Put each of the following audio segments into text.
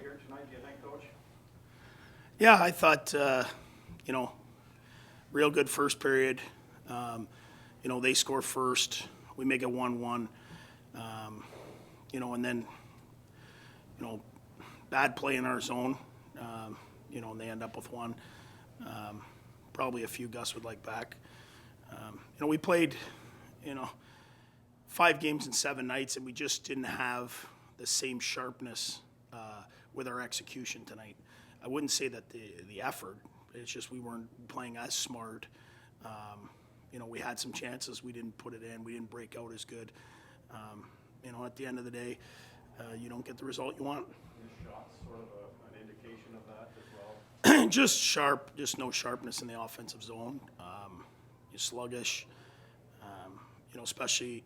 here tonight, do you think, Coach? Yeah, I thought, real good first period. They score first. We make it 1-1. And then, bad play in our zone, and they end up with one. Probably a few Gus would like back. We played, 5 games in 7 nights, and we just didn't have the same sharpness with our execution tonight. I wouldn't say that the effort, it's just we weren't playing as smart. We had some chances, we didn't put it in, we didn't break out as good. At the end of the day, you don't get the result you want. Your shots sort of an indication of that as well? Just no sharpness in the offensive zone. You're sluggish. Especially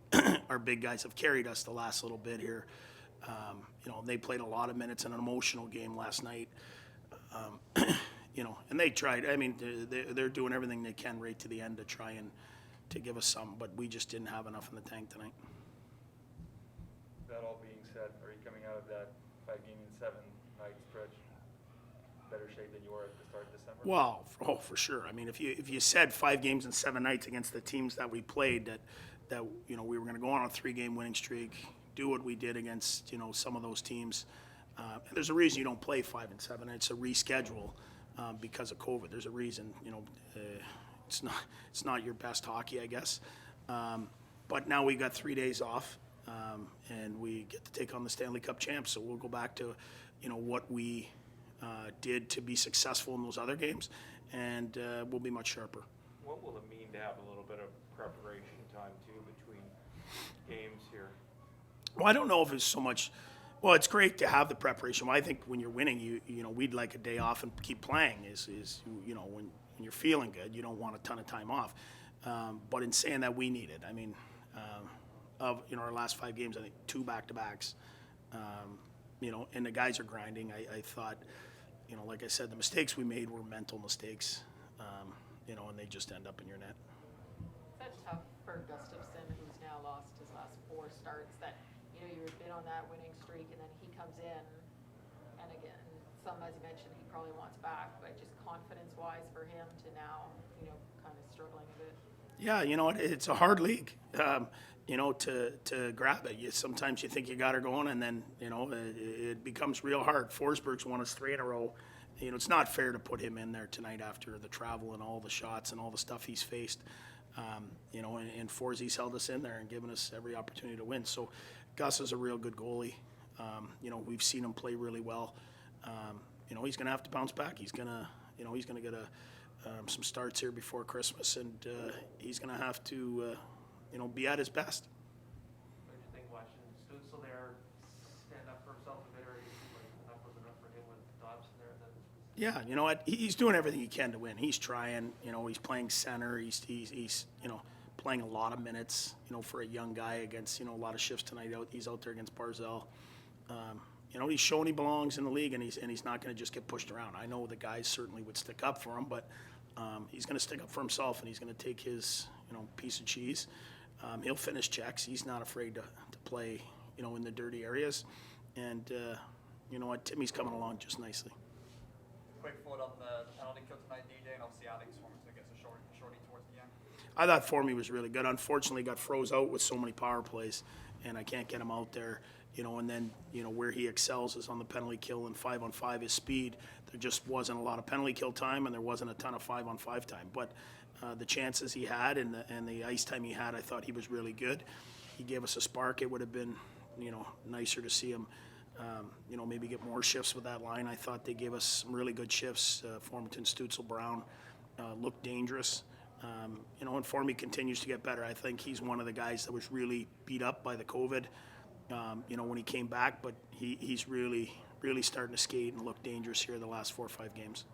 our big guys have carried us the last little bit here. They played a lot of minutes in an emotional game last night. And they tried. I mean, they're doing everything they can right to the end to try and to give us some, but we just didn't have enough in the tank tonight. That all being said, are you coming out of that 5-game and 7-night stretch better shape than you were at the start of December? Well, for sure. I mean, if you said 5 games and 7 nights against the teams that we played, that we were going to go on a 3-game winning streak, do what we did against some of those teams. And there's a reason you don't play 5 and 7. It's a reschedule because of COVID. There's a reason. It's not your best hockey, I guess. But now we got 3 days off, and we get to take on the Stanley Cup champs. So we'll go back to what we did to be successful in those other games, and we'll be much sharper. What will it mean to have a little bit of preparation time too between games here? Well, I don't know if it's so much. Well, it's great to have the preparation. Well, I think when you're winning, we'd like a day off and keep playing. When you're feeling good, you don't want a ton of time off. But in saying that, we need it. I mean, of our last 5 games, I think 2 back-to-backs. And the guys are grinding. I thought, like I said, the mistakes we made were mental mistakes. And they just end up in your net. That's tough for Gustafsson, who's now lost his last 4 starts. That you've been on that winning streak, and then he comes in, and again, as you mentioned, he probably wants back, but just confidence-wise for him to now, kind of struggling a bit. Yeah, it's a hard league. To grab it. Sometimes you think you got her going, and then it becomes real hard. Forsberg's won us 3 in a row. It's not fair to put him in there tonight after the travel and all the shots and all the stuff he's faced. And Forsey's held us in there and given us every opportunity to win. So Gus is a real good goalie. We've seen him play really well. He's going to have to bounce back. He's going to get some starts here before Christmas, and he's going to have to be at his best. What did you think watching Stützle there stand up for himself a bit, or enough was enough for him with Dobson there? Yeah, you know what? He's doing everything he can to win. He's trying. He's playing center. He's playing a lot of minutes. For a young guy against a lot of shifts tonight. He's out there against Barzal. He's showing he belongs in the league, and he's not going to just get pushed around. I know the guys certainly would stick up for him, but he's going to stick up for himself, and he's going to take his piece of cheese. He'll finish checks. He's not afraid to play in the dirty areas, and Timmy's coming along just nicely. Quick thought on the penalty kill tonight, DJ, and obviously Alex Formanton gets a shorty towards the end. I thought Formie was really good. Unfortunately, got froze out with so many power plays, and I can't get him out there. And then where he excels is on the penalty kill and 5-on-5 his speed. There just wasn't a lot of penalty kill time, and there wasn't a ton of 5-on-5 time. But the chances he had and the ice time he had, I thought he was really good. He gave us a spark. It would have been nicer to see him. Maybe get more shifts with that line. I thought they gave us some really good shifts. Formanton, Stützle, Brown looked dangerous. And Formie continues to get better. I think he's one of the guys that was really beat up by the COVID, when he came back. But he's really, really starting to skate and look dangerous here the last 4 or 5 games.